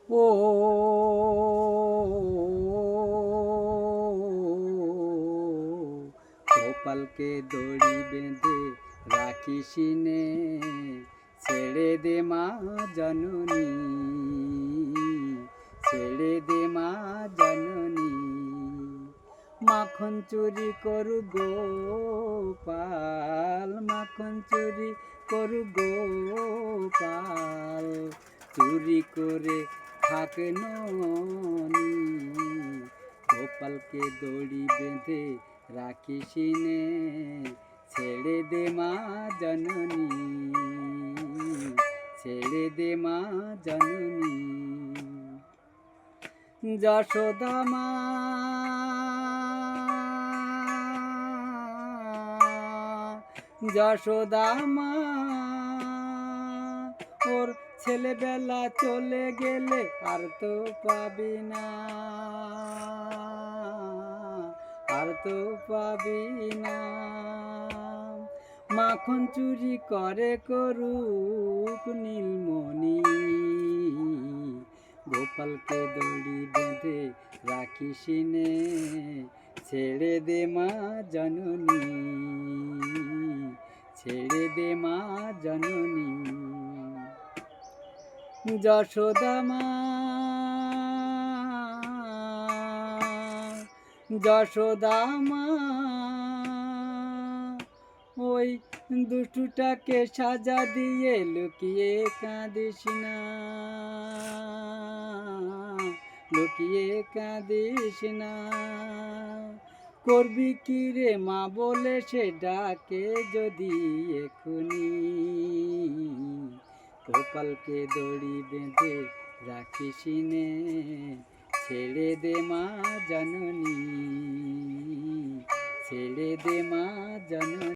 ও গোপালকে দড়ি বেঁধে রাখিসিনে, ছেড়ে দে মা জননী, ছেড়ে দে মা জননী। মাখন চুরি করু গোপাল, মাখন চুরি করু গোপাল, চুরি করে খাক ননি। গোপালকে দড়ি বেঁধে রাখিসিনে, ছেড়ে দে মা জননী, ছেড়ে দে মা জননী। যশোদা মা যশোদা মা ওর ছেলেবেলা চলে গেলে আর তো পাবি না, আর তো পাবি না। মাখন চুরি করে করুক নীলমণি, গোপালকে দড়ি বেঁধে রাখিসিনে, ছেড়ে দে মা জননী, ছেড়ে দে মা জননী। যশোদা মা যশোদা মা ওই দুষ্টুটাকে সাজা দিয়ে লুকিয়ে কাঁদিস না, লুকিয়ে কাঁদিস না। করবি কি রে মা বলে সে ডাকে যদি এখুনি, গোপালকে দড়ি বেঁধে রাখিসিনে, ছেড়ে দে মা জননী, ছেড়ে দে মা জননী।